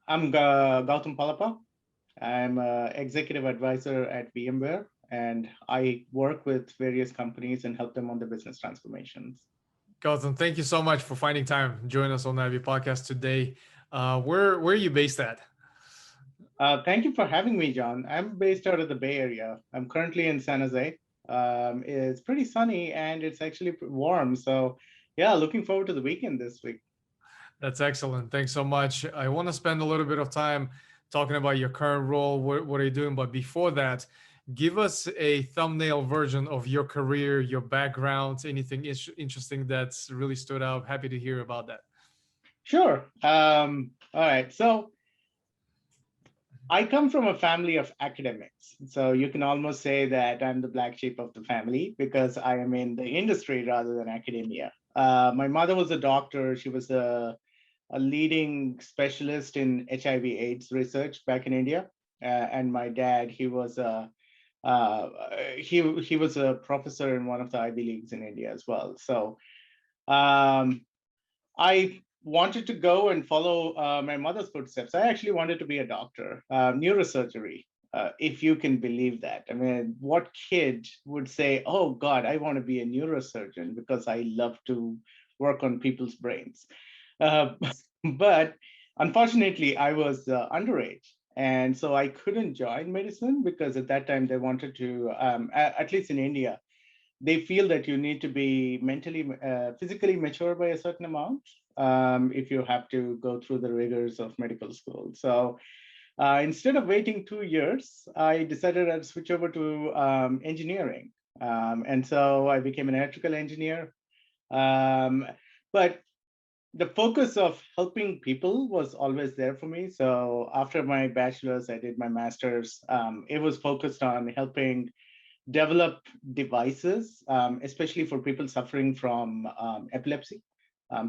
I'm Gautham Pallapa. I'm an executive advisor at VMware, and I work with various companies and help them on their business transformations. Gautam, thank you so much for finding time to join us on Navi Podcast today. Where are you based at? Thank you for having me, John. I'm based out of the Bay Area. I'm currently in San Jose. It's pretty sunny and it's actually warm. So, yeah, looking forward to the weekend this week. That's excellent. Thanks so much. I want to spend a little bit of time talking about your current role. What are you doing? But before that, give us a thumbnail version of your career, your background, anything interesting that's really stood out. Happy to hear about that. Sure. All right. So, I come from a family of academics. So you can almost say that I'm the black sheep of the family because I am in the industry rather than academia. My mother was a doctor. She was a leading specialist in HIV/AIDS research back in India. And my dad, uh, he was a professor in one of the Ivy Leagues in India as well. So um, I wanted to go and follow my mother's footsteps. I actually wanted to be a doctor, neurosurgery, if you can believe that. I mean, what kid would say, "Oh God, I want to be a neurosurgeon because I love to work on people's brains"? Uh, but unfortunately, I was underage. And so I couldn't join medicine because at that time they wanted to, at least in India, they feel that you need to be physically mature by a certain amount if you have to go through the rigors of medical school. So instead of waiting 2 years, I decided I'd switch over to engineering. And so I became an electrical engineer. Um, but the focus of helping people was always there for me. So after my bachelor's, I did my master's. It was focused on helping develop devices, especially for people suffering from epilepsy,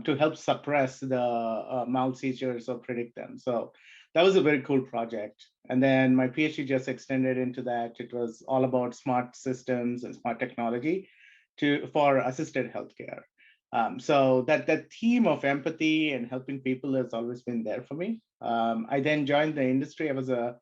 to help suppress the mild seizures or predict them. So that was a very cool project. And then my PhD just extended into that. It was all about smart systems and smart technology for assisted healthcare. So that theme of empathy and helping people has always been there for me. I then joined the industry. I was a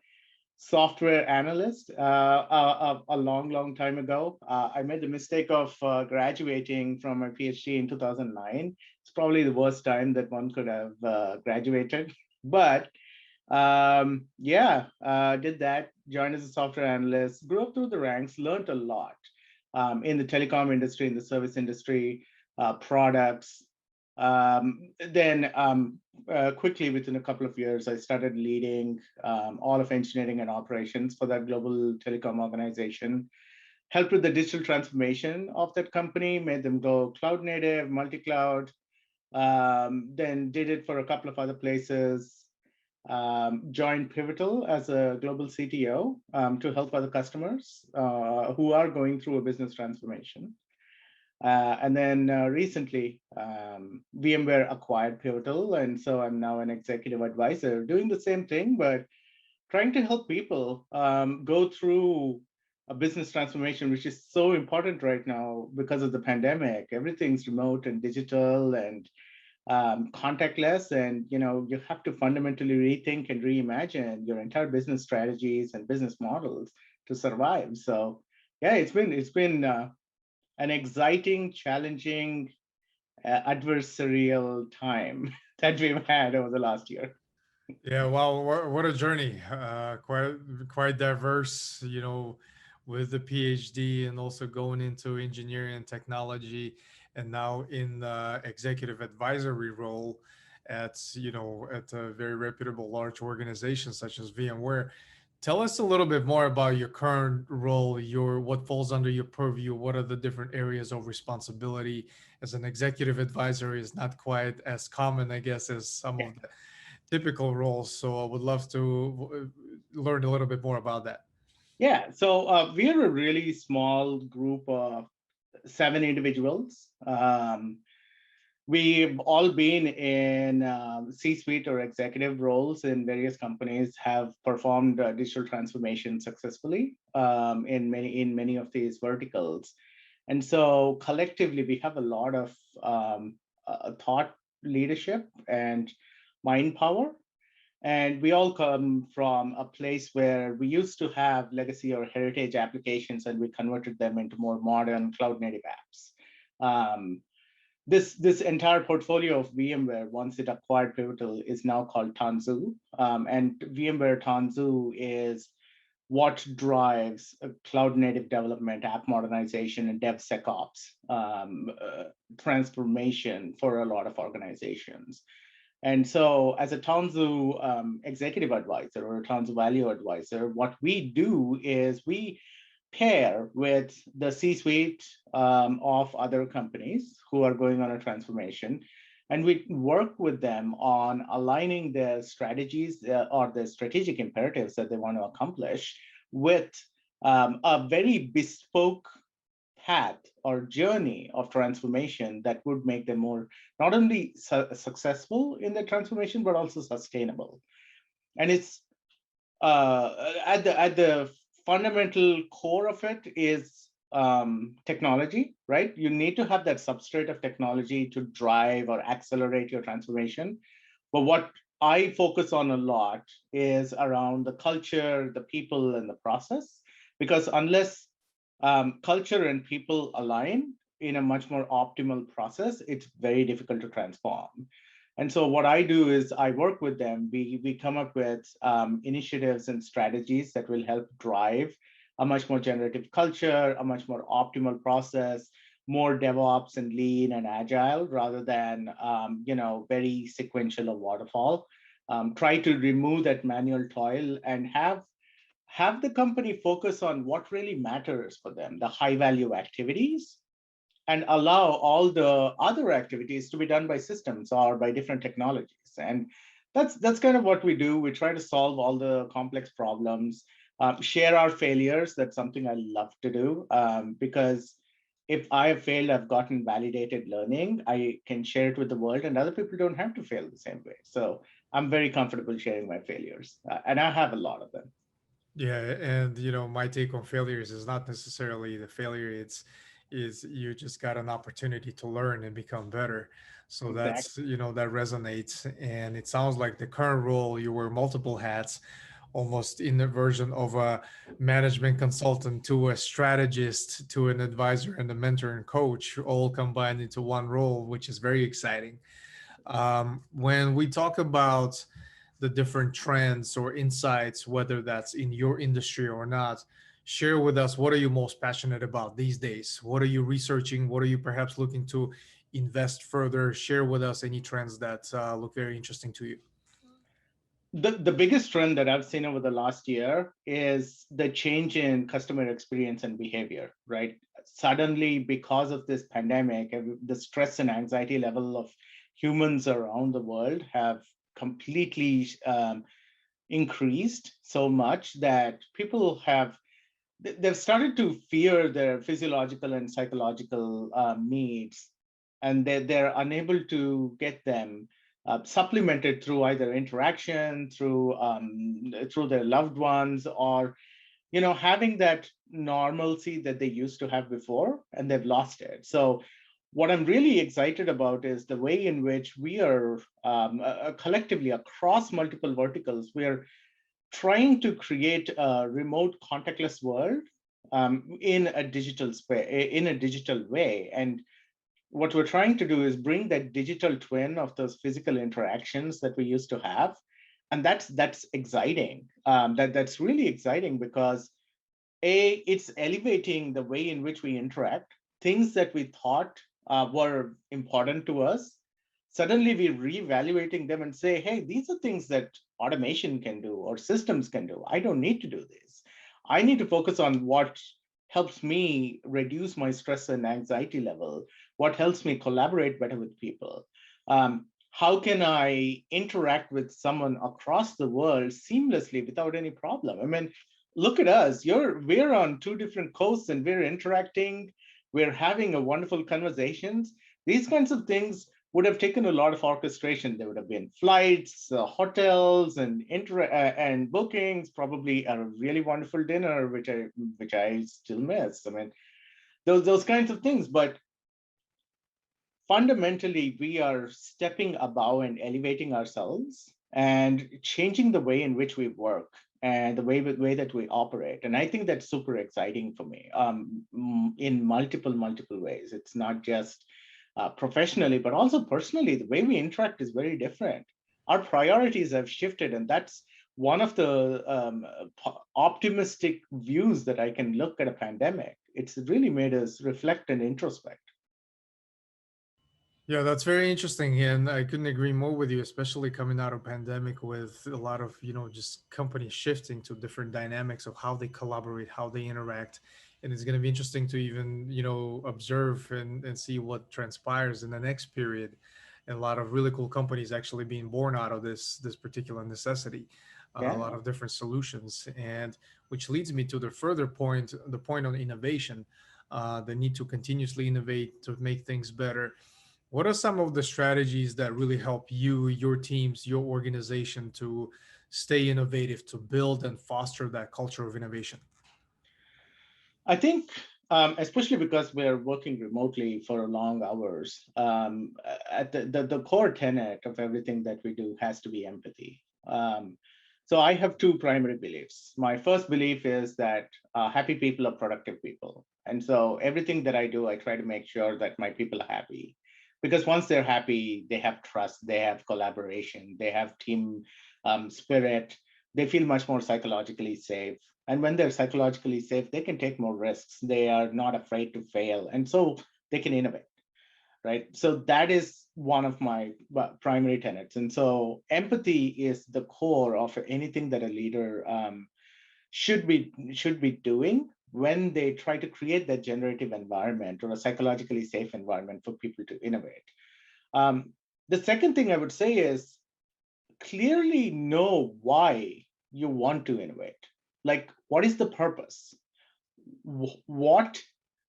software analyst a long, long time ago. I made the mistake of graduating from my PhD in 2009. It's probably the worst time that one could have graduated. But did that, joined as a software analyst, grew up through the ranks, learned a lot in the telecom industry, in the service industry, products. Then quickly, within a couple of years, I started leading all of engineering and operations for that global telecom organization. Helped with the digital transformation of that company, made them go cloud native, multi-cloud. Then did it for a couple of other places. Joined Pivotal as a global CTO to help other customers who are going through a business transformation. And then recently, VMware acquired Pivotal, and so I'm now an executive advisor doing the same thing, but trying to help people go through a business transformation, which is so important right now because of the pandemic. Everything's remote and digital and contactless, and you have to fundamentally rethink and reimagine your entire business strategies and business models to survive. So, yeah, it's been an exciting, challenging, adversarial time that we've had over the last year. Yeah, well, what a journey. Quite diverse, with the PhD and also going into engineering and technology, and now in the executive advisory role at a very reputable large organization such as VMware. Tell us a little bit more about your current role, your what falls under your purview, what are the different areas of responsibility as an executive advisor is not quite as common, I guess, as some Yeah. of the typical roles. So I would love to learn a little bit more about that. Yeah. So we are a really small group of 7 individuals. We've all been in C-suite or executive roles in various companies, have performed digital transformation successfully in many of these verticals. And so collectively, we have a lot of thought leadership and mind power. And we all come from a place where we used to have legacy or heritage applications, and we converted them into more modern cloud native apps. Um, this entire portfolio of VMware, once it acquired Pivotal, is now called Tanzu. And VMware Tanzu is what drives cloud native development, app modernization, and DevSecOps transformation for a lot of organizations. And so as a Tanzu executive advisor or a Tanzu value advisor, what we do is we pair with the C-suite of other companies who are going on a transformation, and we work with them on aligning their strategies or the strategic imperatives that they want to accomplish with a very bespoke path or journey of transformation that would make them more not only successful in their transformation, but also sustainable. And it's at the fundamental core of it is technology, right? You need to have that substrate of technology to drive or accelerate your transformation. But what I focus on a lot is around the culture, the people, and the process, because unless culture and people align in a much more optimal process, it's very difficult to transform. And so what I do is I work with them. We come up with initiatives and strategies that will help drive a much more generative culture, a much more optimal process, more DevOps and lean and agile rather than very sequential or waterfall. Try to remove that manual toil and have the company focus on what really matters for them, the high value activities, and allow all the other activities to be done by systems or by different technologies. And that's kind of what we do. We try to solve all the complex problems, share our failures. That's something I love to do because if I have failed, I've gotten validated learning. I can share it with the world, and other people don't have to fail the same way. So I'm very comfortable sharing my failures, and I have a lot of them. Yeah, and my take on failures is not necessarily the failure. Is you just got an opportunity to learn and become better. So Exactly. that's that resonates, and it sounds like the current role you wear multiple hats, almost in the version of a management consultant to a strategist to an advisor and a mentor and coach, all combined into one role, which is very exciting. When we talk about the different trends or insights, whether that's in your industry or not, share with us what are you most passionate about these days? What are you researching? What are you perhaps looking to invest further? Share with us any trends that look very interesting to you. The biggest trend that I've seen over the last year is the change in customer experience and behavior, right? Suddenly, because of this pandemic, the stress and anxiety level of humans around the world have completely increased so much that people they've started to fear their physiological and psychological needs, and they're unable to get them supplemented through either interaction, through their loved ones, or having that normalcy that they used to have before, and they've lost it. So what I'm really excited about is the way in which we are collectively across multiple verticals, we are trying to create a remote contactless world in a digital way. And what we're trying to do is bring that digital twin of those physical interactions that we used to have. And that's exciting. That's really exciting because it's elevating the way in which we interact. Things that we thought were important to us, suddenly we're reevaluating them and say, hey, these are things that automation can do or systems can do. I don't need to do this. I need to focus on what helps me reduce my stress and anxiety level, what helps me collaborate better with people. How can I interact with someone across the world seamlessly without any problem? I mean, look at us. We're on two different coasts and we're interacting. We're having a wonderful conversations. These kinds of things would have taken a lot of orchestration. There would have been flights, hotels, and bookings, probably a really wonderful dinner, which I still miss. I mean, those kinds of things. But fundamentally, we are stepping above and elevating ourselves and changing the way in which we work and the way that we operate. And I think that's super exciting for me, in multiple ways. It's not just professionally, but also personally. The way we interact is very different. Our priorities have shifted, and that's one of the optimistic views that I can look at a pandemic. It's really made us reflect and introspect. Yeah, that's very interesting, and I couldn't agree more with you, especially coming out of pandemic with a lot of just companies shifting to different dynamics of how they collaborate, how they interact, and it's going to be interesting to even observe and see what transpires in the next period, and a lot of really cool companies actually being born out of this particular necessity, a Yeah. lot of different solutions, and which leads me to the further point, the point on innovation, the need to continuously innovate to make things better. What are some of the strategies that really help you, your teams, your organization to stay innovative, to build and foster that culture of innovation? I think, especially because we're working remotely for long hours, at the core tenet of everything that we do has to be empathy. So I have two primary beliefs. My first belief is that happy people are productive people. And so everything that I do, I try to make sure that my people are happy. Because once they're happy, they have trust, they have collaboration, they have team spirit, they feel much more psychologically safe. And when they're psychologically safe, they can take more risks. They are not afraid to fail. And so they can innovate, right? So that is one of my primary tenets. And so empathy is the core of anything that a leader should be doing when they try to create that generative environment or a psychologically safe environment for people to innovate. Um, the second thing I would say is clearly know why you want to innovate. Like, what is the purpose? What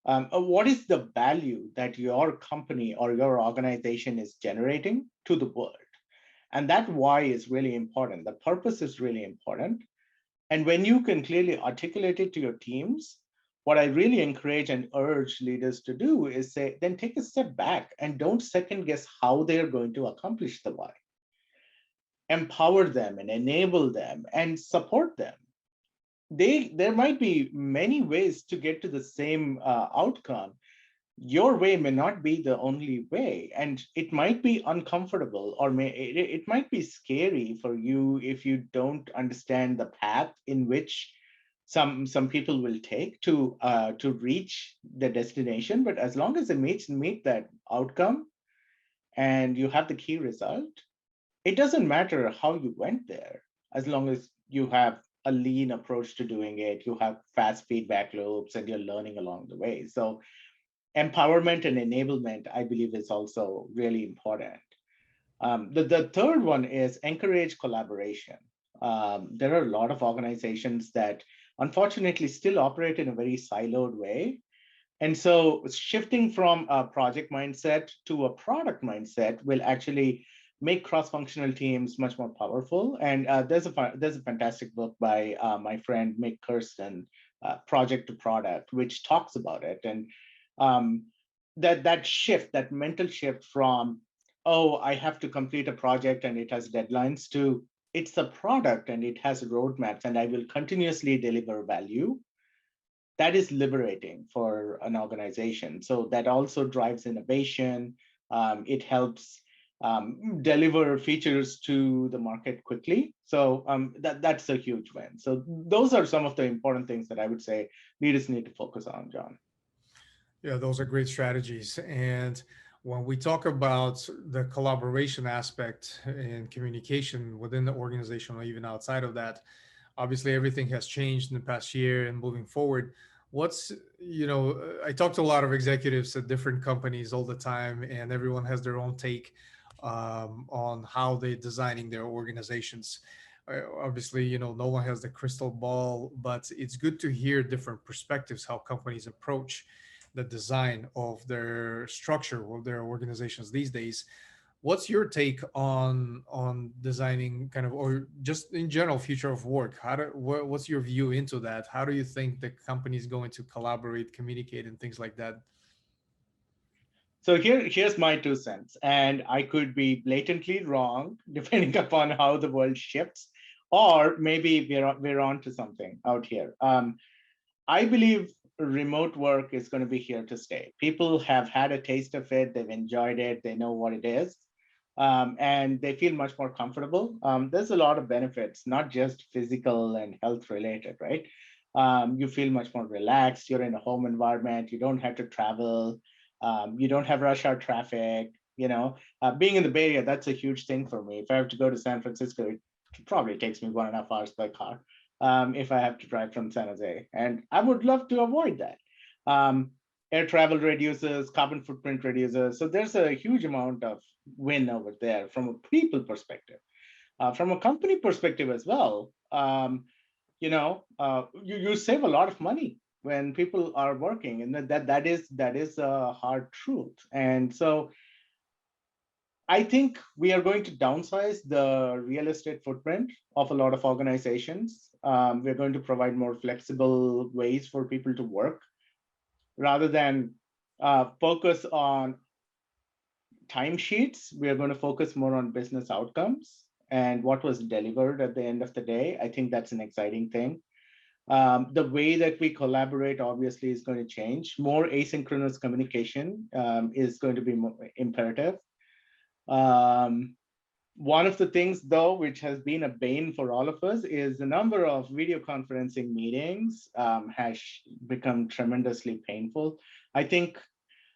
is the value that your company or your organization is generating to the world? And that why is really important. The purpose is really important. And when you can clearly articulate it to your teams, what I really encourage and urge leaders to do is say, then take a step back and don't second guess how they're going to accomplish the why. Empower them and enable them and support them. There might be many ways to get to the same outcome. Your way may not be the only way, and it might be uncomfortable, or it might be scary for you if you don't understand the path in which some people will take to reach the destination. But as long as it meet that outcome and you have the key result, it doesn't matter how you went there, as long as you have a lean approach to doing it, you have fast feedback loops, and you're learning along the way. So empowerment and enablement, I believe, is also really important. The third one is encourage collaboration. There are a lot of organizations that unfortunately still operate in a very siloed way. And so shifting from a project mindset to a product mindset will actually make cross-functional teams much more powerful. And there's a fantastic book by my friend Mick Kirsten, Project to Product, which talks about it. And that shift, that mental shift from, oh, I have to complete a project and it has deadlines, to it's a product and it has roadmaps and I will continuously deliver value. That is liberating for an organization. So that also drives innovation. It helps deliver features to the market quickly. So that's a huge win. So those are some of the important things that I would say leaders need to focus on, John. Yeah, those are great strategies. And when we talk about the collaboration aspect and communication within the organization or even outside of that, obviously everything has changed in the past year and moving forward. What's, I talk to a lot of executives at different companies all the time, and everyone has their own take on how they're designing their organizations. Obviously, no one has the crystal ball, but it's good to hear different perspectives, how companies approach the design of their structure of their organizations these days. What's your take on designing kind of, or just in general, future of work? What's your view into that? How do you think the company is going to collaborate, communicate, and things like that? So here's my 2 cents, and I could be blatantly wrong depending upon how the world shifts, or maybe we're on to something out here. I believe remote work is going to be here to stay. People have had a taste of it, they've enjoyed it, they know what it is, and they feel much more comfortable. There's a lot of benefits, not just physical and health related, right? You feel much more relaxed. You're in a home environment. You don't have to travel. You don't have rush hour traffic. Being in the Bay Area, that's a huge thing for me. If I have to go to San Francisco, it probably takes me 1.5 hours by car if I have to drive from San Jose. And I would love to avoid that. Air travel reduces, carbon footprint reduces. So there's a huge amount of win over there from a people perspective. From a company perspective as well, you save a lot of money when people are working, and that is a hard truth. And so I think we are going to downsize the real estate footprint of a lot of organizations. We're going to provide more flexible ways for people to work rather than focus on timesheets. We are going to focus more on business outcomes and what was delivered at the end of the day. I think that's an exciting thing. The way that we collaborate obviously is going to change. More asynchronous communication is going to be imperative. Um, One of the things, though, which has been a bane for all of us is the number of video conferencing meetings has become tremendously painful. I think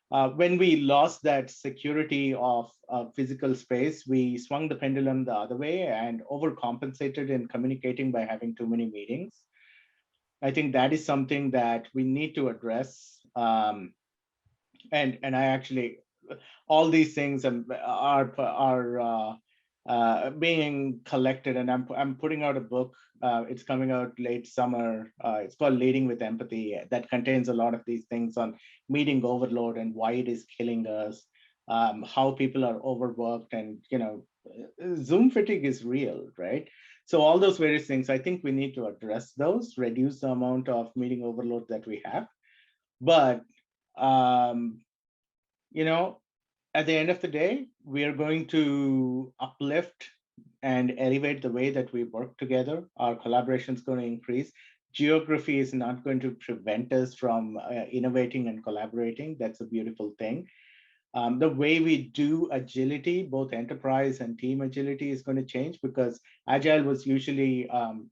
when we lost that security of physical space, we swung the pendulum the other way and overcompensated in communicating by having too many meetings. I think that is something that we need to address. And I actually, all these things are being collected, and I'm putting out a book. It's coming out late summer. It's called Leading with Empathy, that contains a lot of these things on meeting overload and why it is killing us, how people are overworked, and Zoom fatigue is real, right? So all those various things, I think we need to address those, reduce the amount of meeting overload that we have. But um, you know, at the end of the day, we are going to uplift and elevate the way that we work together. Our collaboration is going to increase. Geography is not going to prevent us from innovating and collaborating. That's a beautiful thing. The way we do agility, both enterprise and team agility, is going to change because agile was usually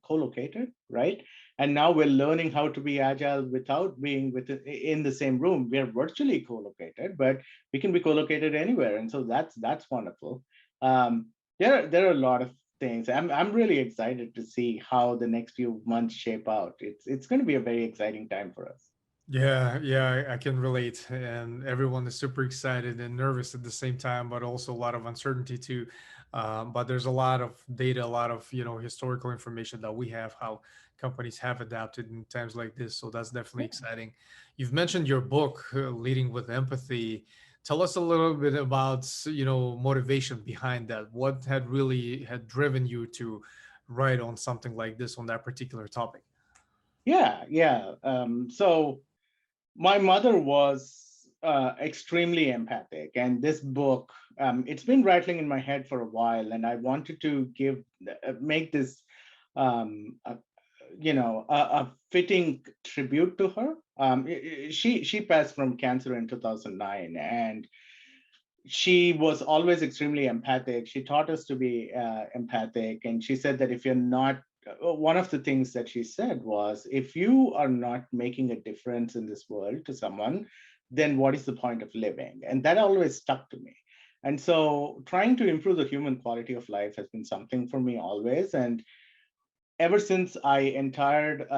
co-located, right? And now we're learning how to be agile without being in the same room. We are virtually co-located, but we can be co-located anywhere, and so that's wonderful. There are a lot of things. I'm really excited to see how the next few months shape out. It's going to be a very exciting time for us. Yeah, yeah, I can relate. And everyone is super excited and nervous at the same time, but also a lot of uncertainty too. But there's a lot of data, a lot of, historical information that we have, how companies have adapted in times like this. So that's definitely Yeah. exciting. You've mentioned your book, Leading with Empathy. Tell us a little bit about, motivation behind that. What had driven you to write on something like this on that particular topic? Yeah. So my mother was extremely empathic, and this book, it's been rattling in my head for a while, and I wanted to make this a, a fitting tribute to her. She passed from cancer in 2009, and she was always extremely empathic. She taught us to be empathic, and she said that if you're not, one of the things that she said was, if you are not making a difference in this world to someone, then what is the point of living? And that always stuck to me. And so trying to improve the human quality of life has been something for me always. And ever since I entered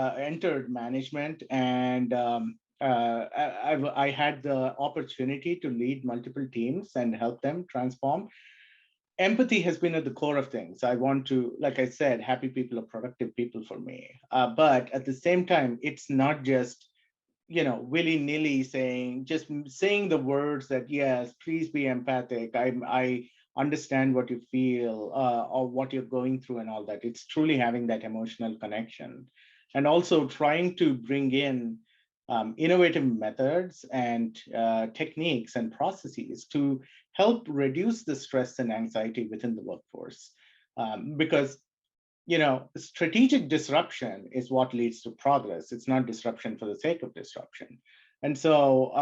management, and I had the opportunity to lead multiple teams and help them transform. Empathy has been at the core of things. I want to, like I said, happy people are productive people for me. But at the same time, it's not just willy-nilly saying the words that, yes, please be empathic. I understand what you feel, or what you're going through and all that. It's truly having that emotional connection, and also trying to bring in innovative methods and techniques and processes to help reduce the stress and anxiety within the workforce. Because strategic disruption is what leads to progress. It's not disruption for the sake of disruption. And so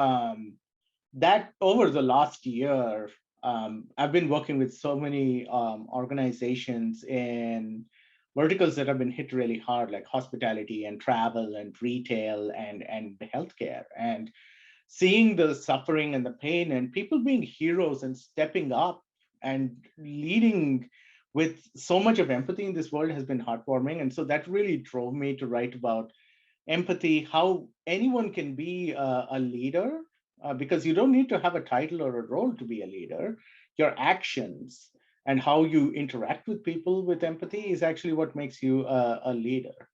that over the last year, I've been working with so many organizations in verticals that have been hit really hard, like hospitality and travel and retail and healthcare, and seeing the suffering and the pain and people being heroes and stepping up and leading with so much of empathy in this world has been heartwarming. And so that really drove me to write about empathy, how anyone can be a leader, because you don't need to have a title or a role to be a leader. Your actions and how you interact with people with empathy is actually what makes you a leader.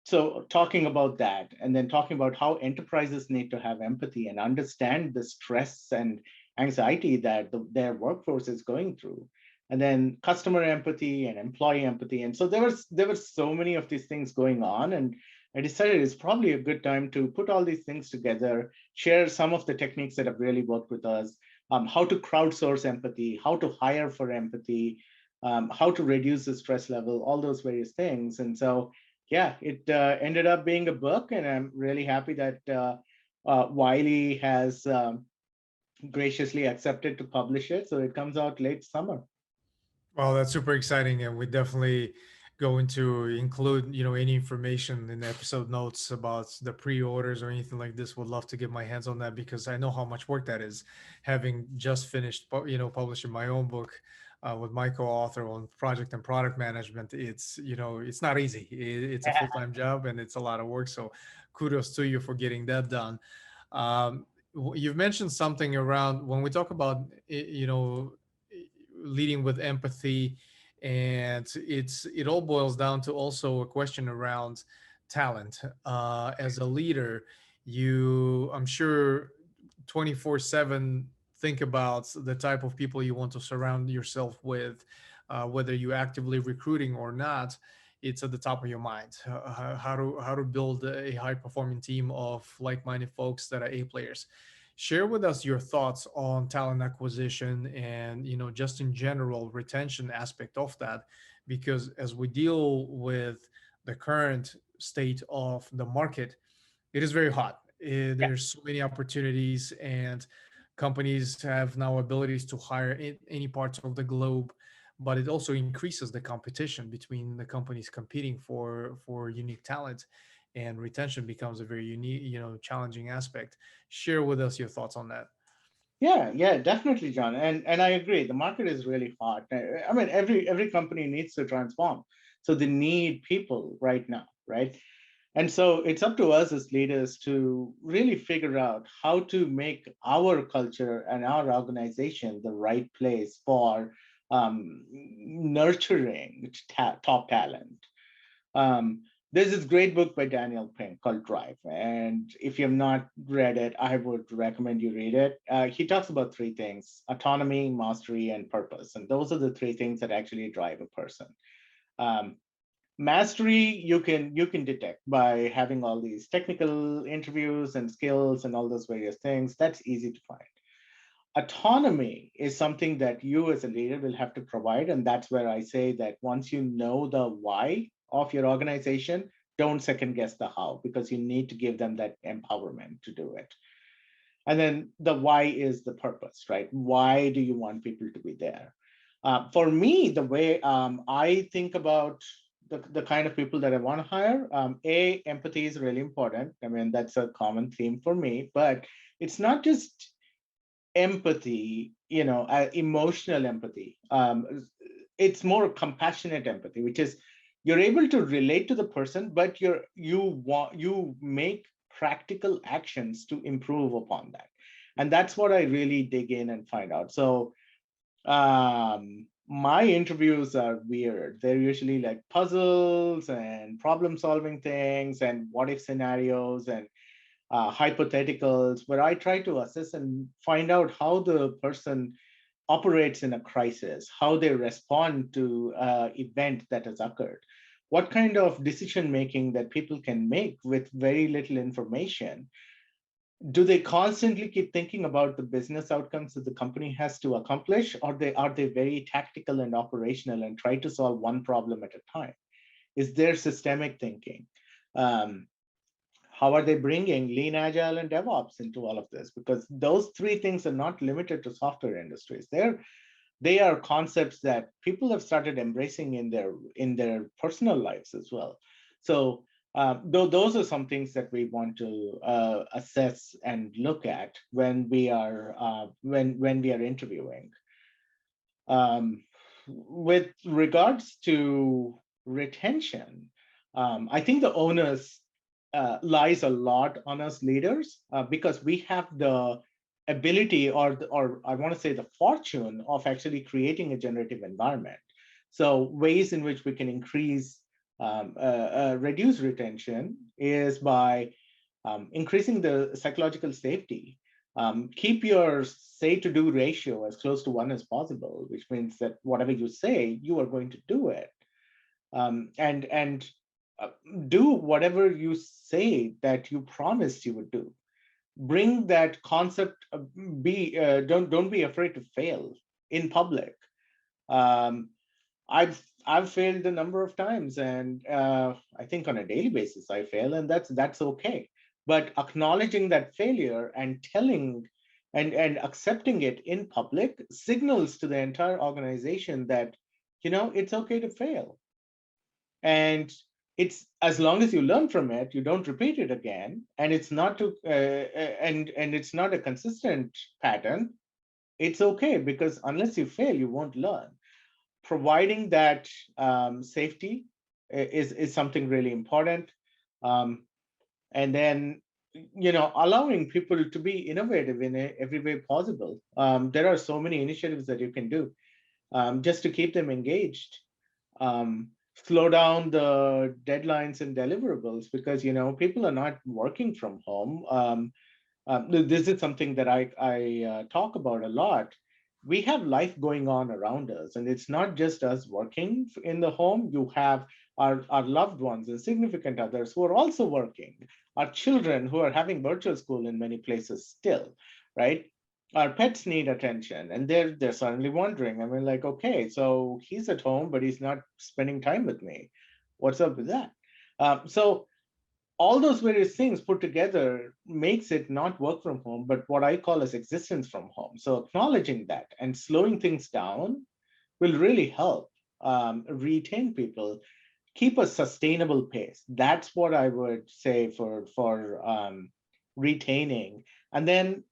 So talking about that, and then talking about how enterprises need to have empathy and understand the stress and anxiety that their workforce is going through, and then customer empathy and employee empathy. And so there were so many of these things going on, and I decided it's probably a good time to put all these things together, share some of the techniques that have really worked with us, how to crowdsource empathy, how to hire for empathy, how to reduce the stress level, all those various things. And so, yeah, it ended up being a book, and I'm really happy that Wiley has graciously accepted to publish it. So it comes out late summer. Well, that's super exciting, and we definitely going to include any information in the episode notes about the pre-orders or anything like this. Would love to get my hands on that because I know how much work that is. Having just finished, publishing my own book with my co-author on project and product management, it's not easy. It's a full-time job and it's a lot of work. So, kudos to you for getting that done. You've mentioned something around when we talk about leading with empathy, and it all boils down to also a question around talent. As a leader, I'm sure 24/7 think about the type of people you want to surround yourself with, whether you actively recruiting or not. It's at the top of your mind. How to build a high performing team of like-minded folks that are A players. Share with us your thoughts on talent acquisition and just in general retention aspect of that, because as we deal with the current state of the market, it is very hot. There's so many opportunities, and companies have now abilities to hire in any parts of the globe, but it also increases the competition between the companies competing for unique talent, and retention becomes a very unique, challenging aspect. Share with us your thoughts on that. Yeah, definitely, John. And I agree. The market is really hot. I mean, every company needs to transform. So they need people right now, right? And so it's up to us as leaders to really figure out how to make our culture and our organization the right place for nurturing top talent. Um, there's this great book by Daniel Pink called Drive. And if you have not read it, I would recommend you read it. He talks about three things: autonomy, mastery, and purpose. And those are the three things that actually drive a person. Um, Mastery you can detect by having all these technical interviews and skills and all those various things. That's easy to find. Autonomy is something that you as a leader will have to provide, and that's where I say that once you know the why of your organization, don't second guess the how, because you need to give them that empowerment to do it. And then the why is the purpose, right? Why do you want people to be there? For me, the way I think about the kind of people that I want to hire, empathy is really important. I mean, that's a common theme for me, but it's not just empathy, emotional empathy. It's more compassionate empathy, which is you're able to relate to the person, but you make practical actions to improve upon that. And that's what I really dig in and find out. So my interviews are weird. They're usually like puzzles and problem solving things and what if scenarios and hypotheticals, where I try to assess and find out how the person operates in a crisis, how they respond to event that has occurred. what kind of decision making that people can make with very little information. Do they constantly keep thinking about the business outcomes that the company has to accomplish, or are they very tactical and operational and try to solve one problem at a time? Is there systemic thinking? Um, how are they bringing lean, agile, and DevOps into all of this? Because those three things are not limited to software industries. They are concepts that people have started embracing in their personal lives as well. So those are some things that we want to assess and look at when we are when we are interviewing. With regards to retention, I think the onus lies a lot on us leaders because we have the ability, or I want to say the fortune of actually creating a generative environment. So ways in which we can reduce retention is by increasing the psychological safety. Keep your say to do ratio as close to 1 as possible, which means that whatever you say, you are going to do it. And do whatever you say that you promised you would do. Bring that concept, don't be afraid to fail in public. Um, I've failed a number of times, and I think on a daily basis I fail, and that's okay. But acknowledging that failure and telling and accepting it in public signals to the entire organization that it's okay to fail, and it's as long as you learn from it, you don't repeat it again, and it's not to and it's not a consistent pattern. It's okay, because unless you fail, you won't learn. Providing that safety is something really important. Um, and then, allowing people to be innovative in every way possible. There are so many initiatives that you can do just to keep them engaged. Slow down the deadlines and deliverables, because people are not working from home. This is something that I talk about a lot. We have life going on around us, and it's not just us working in the home. You have our loved ones and significant others who are also working, our children who are having virtual school in many places still, right? Our pets need attention, and they're suddenly wondering. I mean, like, okay, so he's at home, but he's not spending time with me. What's up with that? So all those various things put together makes it not work from home, but what I call as existence from home. So acknowledging that and slowing things down will really help retain people, keep a sustainable pace. That's what I would say for retaining. And then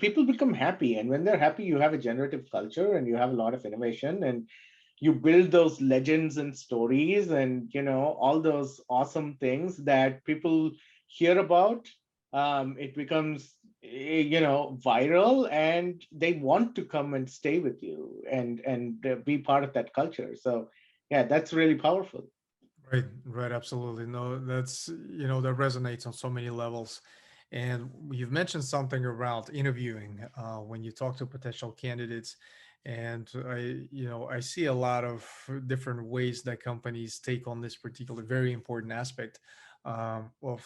people become happy, and when they're happy, you have a generative culture and you have a lot of innovation, and you build those legends and stories and all those awesome things that people hear about. It becomes viral, and they want to come and stay with you and be part of that culture. So yeah, that's really powerful. Right, right, absolutely. No, that's, that resonates on so many levels. And you've mentioned something around interviewing when you talk to potential candidates. And I see a lot of different ways that companies take on this particular very important aspect of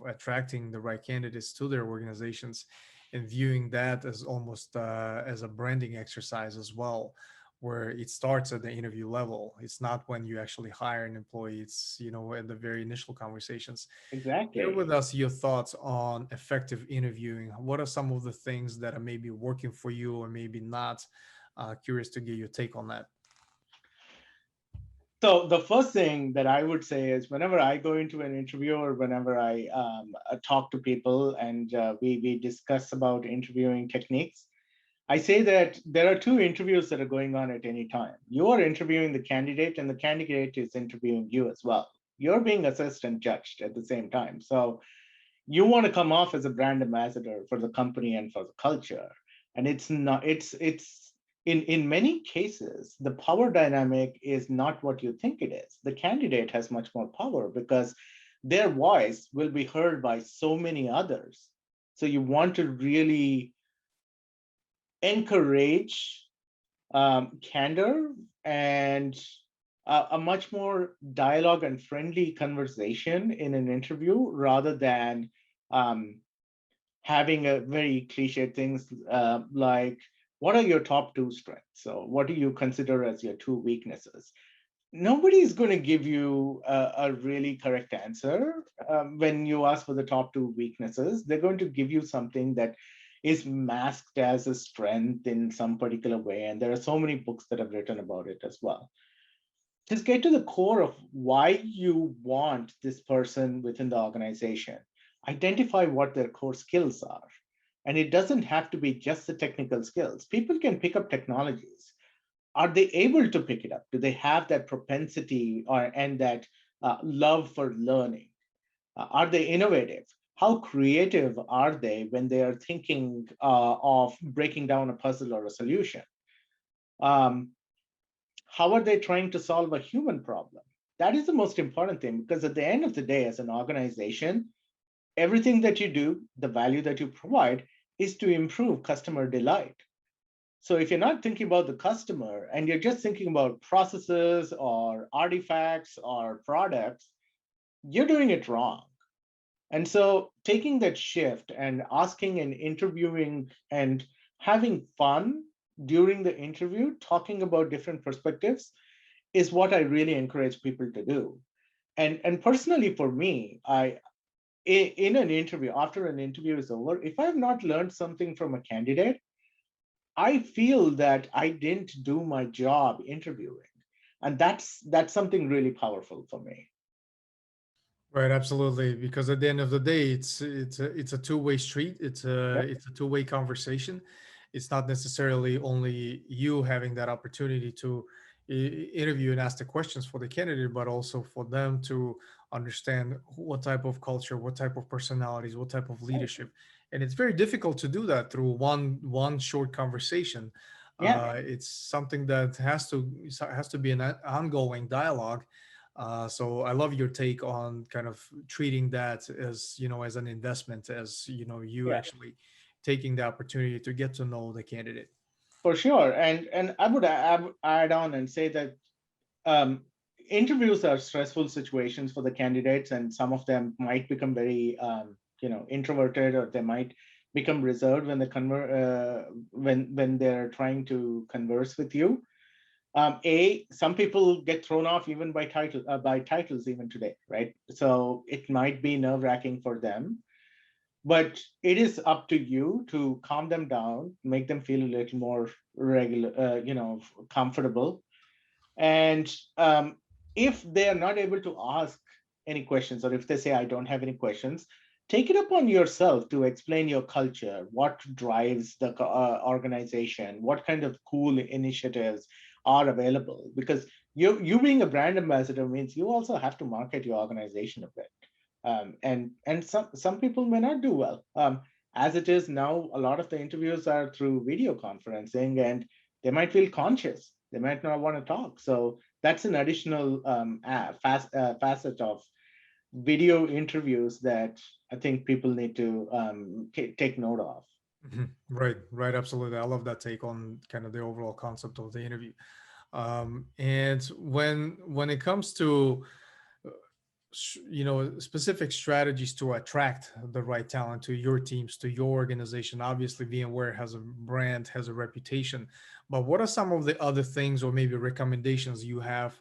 attracting the right candidates to their organizations, and viewing that as almost as a branding exercise as well, where it starts at the interview level. It's not when you actually hire an employee, it's, in the very initial conversations. Share with Exactly. us your thoughts on effective interviewing. What are some of the things that are maybe working for you or maybe not? Curious to get your take on that. So the first thing that I would say is, whenever I go into an interview or whenever I talk to people and we discuss about interviewing techniques, I say that there are two interviews that are going on at any time. You are interviewing the candidate, and the candidate is interviewing you as well. You're being assessed and judged at the same time. So you want to come off as a brand ambassador for the company and for the culture. And it's not, it's in many cases, the power dynamic is not what you think it is. The candidate has much more power because their voice will be heard by so many others. So you want to really encourage candor and a much more dialogue and friendly conversation in an interview rather than having a very cliche things like, what are your top two strengths? So what do you consider as your two weaknesses? Nobody is going to give you a really correct answer when you ask for the top two weaknesses. They're going to give you something that is masked as a strength in some particular way. And there are so many books that have written about it as well. Just get to the core of why you want this person within the organization. Identify what their core skills are. And it doesn't have to be just the technical skills. People can pick up technologies. Are they able to pick it up? Do they have that propensity and that love for learning? Are they innovative? How creative are they when they are thinking of breaking down a puzzle or a solution? Um, how are they trying to solve a human problem? That is the most important thing, because at the end of the day, as an organization, everything that you do, the value that you provide, is to improve customer delight. So if you're not thinking about the customer and you're just thinking about processes or artifacts or products, you're doing it wrong. And so taking that shift and asking and interviewing and having fun during the interview, talking about different perspectives, is what I really encourage people to do. And personally for me, in an interview, after an interview is over, if I've not learned something from a candidate, I feel that I didn't do my job interviewing. And that's something really powerful for me. Right, absolutely. Because at the end of the day, it's a two-way street. Yep. It's a two-way conversation. It's not necessarily only you having that opportunity to interview and ask the questions for the candidate, but also for them to understand what type of culture, what type of personalities, what type of leadership. And it's very difficult to do that through one short conversation. Yeah, It's something that has to be an ongoing dialogue. So I love your take on kind of treating that as, as an investment, as, you yeah, actually taking the opportunity to get to know the candidate. for sure. And I would add on and say that um, interviews are stressful situations for the candidates, and some of them might become very introverted, or they might become reserved when when they're trying to converse with you. Some people get thrown off even by titles even today, right? So it might be nerve-wracking for them, but it is up to you to calm them down, make them feel a little more regular, comfortable. And if they are not able to ask any questions, or if they say, I don't have any questions, take it upon yourself to explain your culture, what drives the organization, what kind of cool initiatives are available. Because you being a brand ambassador means you also have to market your organization a bit. And some people may not do well. As it is now, a lot of the interviews are through video conferencing, and they might feel conscious. They might not want to talk. So that's an additional facet of video interviews that I think people need to take note of. Mhm. Right, right, absolutely. I love that take on kind of the overall concept of the interview. And when it comes to specific strategies to attract the right talent to your teams, to your organization. Obviously VMware has a brand, has a reputation, but what are some of the other things or maybe recommendations you have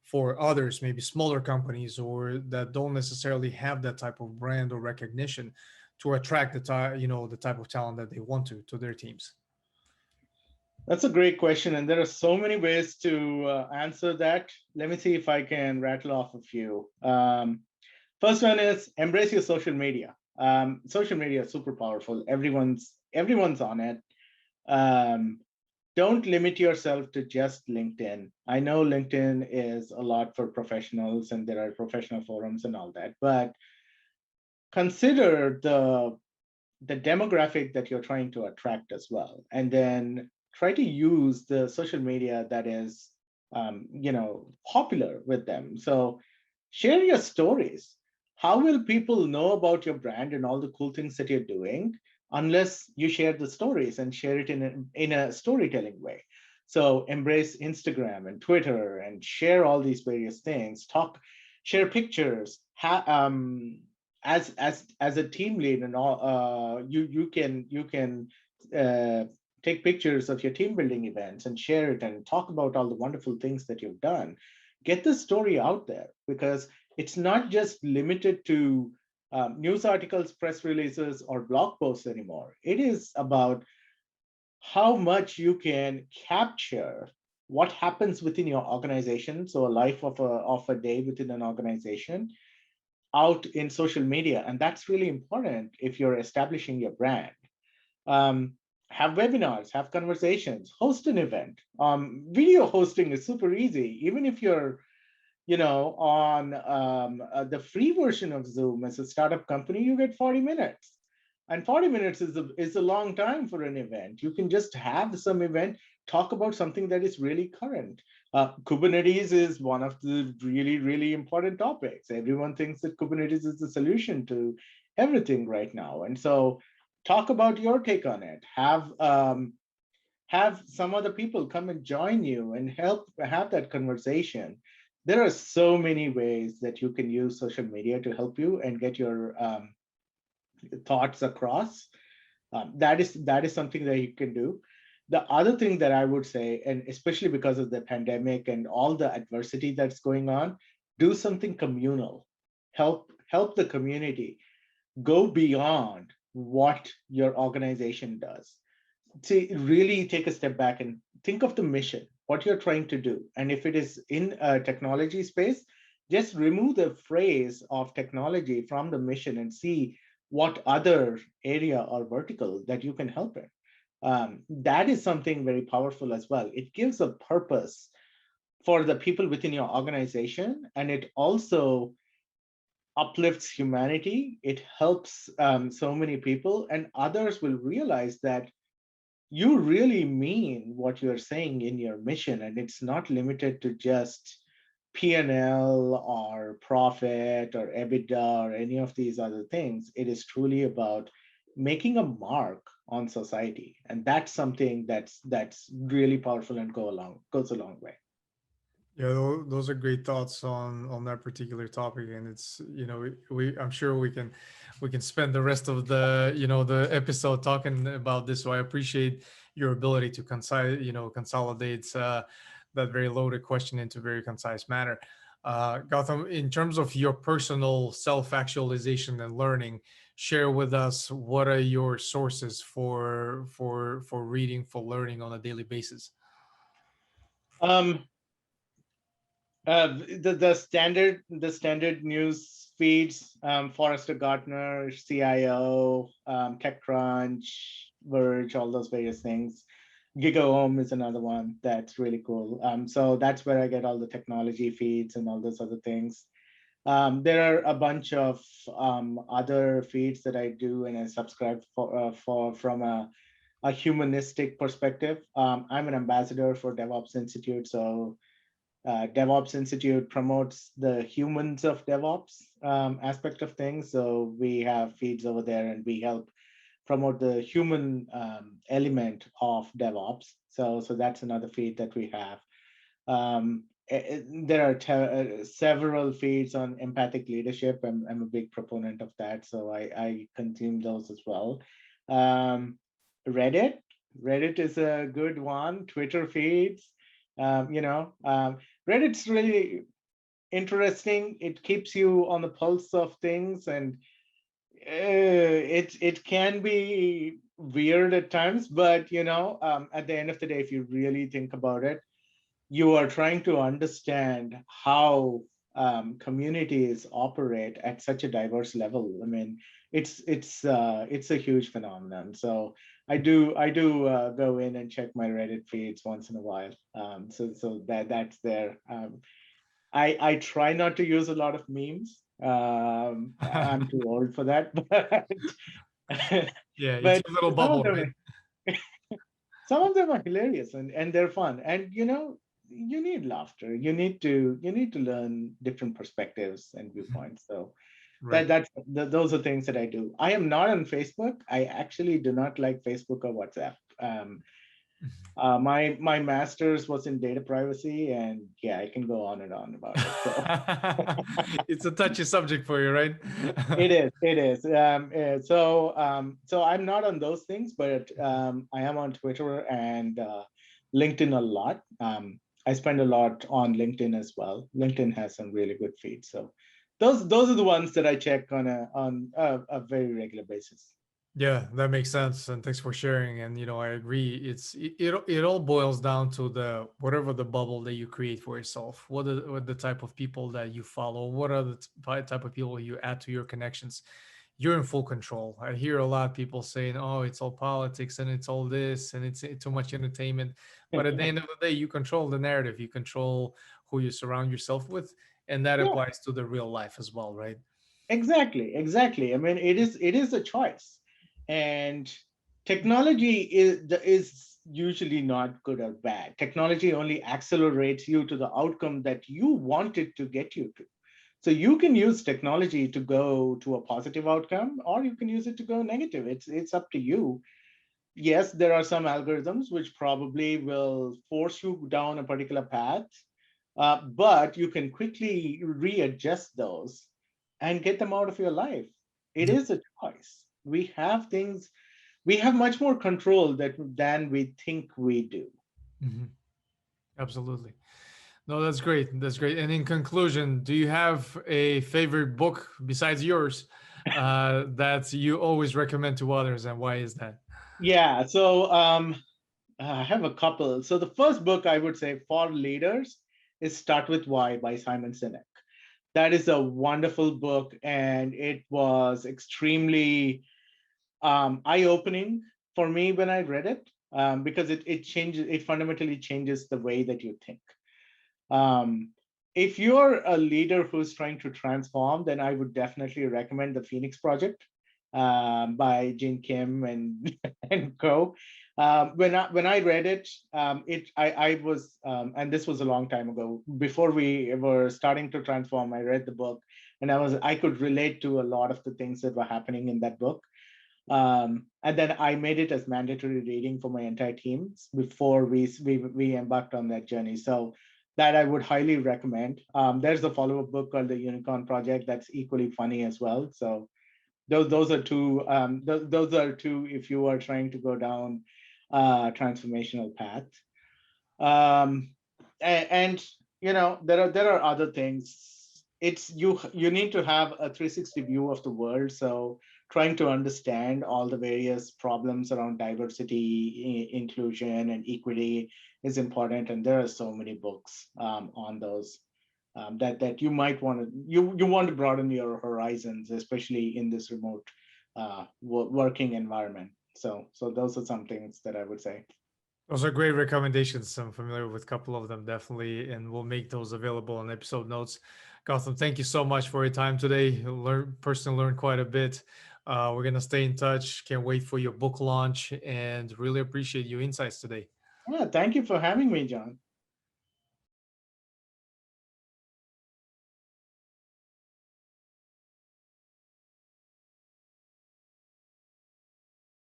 for others, maybe smaller companies or that don't necessarily have that type of brand or recognition, to attract the type of talent that they want to their teams? That's a great question, and there are so many ways to answer that. Let me see if I can rattle off a few. First one is embrace your social media. Social media is super powerful. Everyone's on it. Um, don't limit yourself to just LinkedIn. I know LinkedIn is a lot for professionals, and there are professional forums and all that, but consider the demographic that you're trying to attract as well, and then try to use the social media that is popular with them. So share your stories. How will people know about your brand and all the cool things that you're doing unless you share the stories and share it in a storytelling way? So embrace Instagram and Twitter and share all these various things. Share pictures. As a team lead and all, you can uh, take pictures of your team building events and share it and talk about all the wonderful things that you've done. Get the story out there, because it's not just limited to news articles, press releases, or blog posts anymore. It is about how much you can capture what happens within your organization. So a life of a day within an organization out in social media. And that's really important if you're establishing your brand. Um, have webinars, have conversations, host an event. Video hosting is super easy. Even if you're on the free version of Zoom as a startup company, you get 40 minutes. And 40 minutes is a long time for an event. You can just have some event, talk about something that is really current. Kubernetes is one of the really, really important topics. Everyone thinks that Kubernetes is the solution to everything right now. And so talk about your take on it. Have some other people come and join you and help have that conversation. There are so many ways that you can use social media to help you and get your thoughts across. That is something that you can do. The other thing that I would say, and especially because of the pandemic and all the adversity that's going on, do something communal. Help the community. Go beyond what your organization does. See, really take a step back and think of the mission, what you're trying to do. And if it is in a technology space, just remove the phrase of technology from the mission and see what other area or vertical that you can help in. That is something very powerful as well. It gives a purpose for the people within your organization, and it also uplifts humanity. It helps so many people, and others will realize that you really mean what you're saying in your mission, and it's not limited to just P&L or profit or EBITDA or any of these other things. It is truly about making a mark on society, and that's something that's really powerful and goes a long way. Yeah, those are great thoughts on that particular topic, and it's we I'm sure we can spend the rest of the episode talking about this. So I appreciate your ability to consolidate that very loaded question into very concise manner. Gautham, in terms of your personal self-actualization and learning, share with us what are your sources for reading, for learning on a daily basis. Um, the standard news feeds, Forrester, Gartner, CIO, TechCrunch, Verge, all those various things. GigaOM is another one that's really cool. So that's where I get all the technology feeds and all those other things. There are a bunch of other feeds that I do and I subscribe for from a humanistic perspective. I'm an ambassador for DevOps Institute, so DevOps Institute promotes the humans of DevOps aspect of things. So we have feeds over there, and we help promote the human element of DevOps. So that's another feed that we have. There are several feeds on empathic leadership. I'm a big proponent of that, so I consume those as well. Reddit. Reddit is a good one. Twitter feeds. Reddit's really interesting. It keeps you on the pulse of things, and it can be weird at times, but at the end of the day, if you really think about it, you are trying to understand how communities operate at such a diverse level. I mean, it's a huge phenomenon. So I do go in and check my Reddit feeds once in a while. So that's there. I try not to use a lot of memes. I'm too old for that, but Yeah, it's but your little some of bubble, them right? some of them are hilarious, and they're fun. And you need laughter. You need to learn different perspectives and viewpoints. So Right. those are things that I do. I am not on Facebook. I actually do not like Facebook or WhatsApp. My master's was in data privacy, and yeah, I can go on and on about it. So It's a touchy subject for you, right? it is, it is. So I'm not on those things, but I am on Twitter and LinkedIn a lot. I spend a lot on LinkedIn as well. LinkedIn has some really good feeds. So those are the ones that I check on a very regular basis. Yeah, that makes sense, and thanks for sharing. And I agree. It all boils down to the whatever the bubble that you create for yourself. What the type of people that you follow? What are the type of people you add to your connections? You're in full control. I hear a lot of people saying, "Oh, it's all politics and it's all this and it's too much entertainment." But at the end of the day, you control the narrative. You control who you surround yourself with, and that Yeah, applies to the real life as well, right? exactly, exactly. I mean, it is a choice, and technology is usually not good or bad. Technology only accelerates you to the outcome that you want it to get you to. So you can use technology to go to a positive outcome, or you can use it to go negative. It's up to you. Yes, there are some algorithms which probably will force you down a particular path, but you can quickly readjust those and get them out of your life. It is a choice. We have much more control than we think we do. Mhm. Absolutely. No, that's great. That's great. And in conclusion, do you have a favorite book besides yours that you always recommend to others, and why is that? Yeah, so I have a couple. So the first book I would say for leaders is Start with Why by Simon Sinek. That is a wonderful book, and it was extremely eye-opening for me when I read it, because it fundamentally changes the way that you think. Um, if you're a leader who's trying to transform, then I would definitely recommend the Phoenix Project by Gene Kim and and co. When I read it, I was and this was a long time ago. Before we were starting to transform, I read the book, and I could relate to a lot of the things that were happening in that book. And then I made it as mandatory reading for my entire team before we embarked on that journey. So that I would highly recommend. There's a follow-up book called The Unicorn Project that's equally funny as well. So those are two. Those are two if you are trying to go down transformational path. Um, and there are other things. You need to have a 360 view of the world. So trying to understand all the various problems around diversity, inclusion, and equity is important. And there are so many books on those that you might want to you want to broaden your horizons, especially in this remote working environment. So those are some things that I would say. Those are great recommendations. I'm familiar with a couple of them, definitely, and we'll make those available in episode notes. Gautham, thank you so much for your time today. Personally learned quite a bit. We're gonna stay in touch. Can't wait for your book launch, and really appreciate your insights today. Yeah, thank you for having me, John.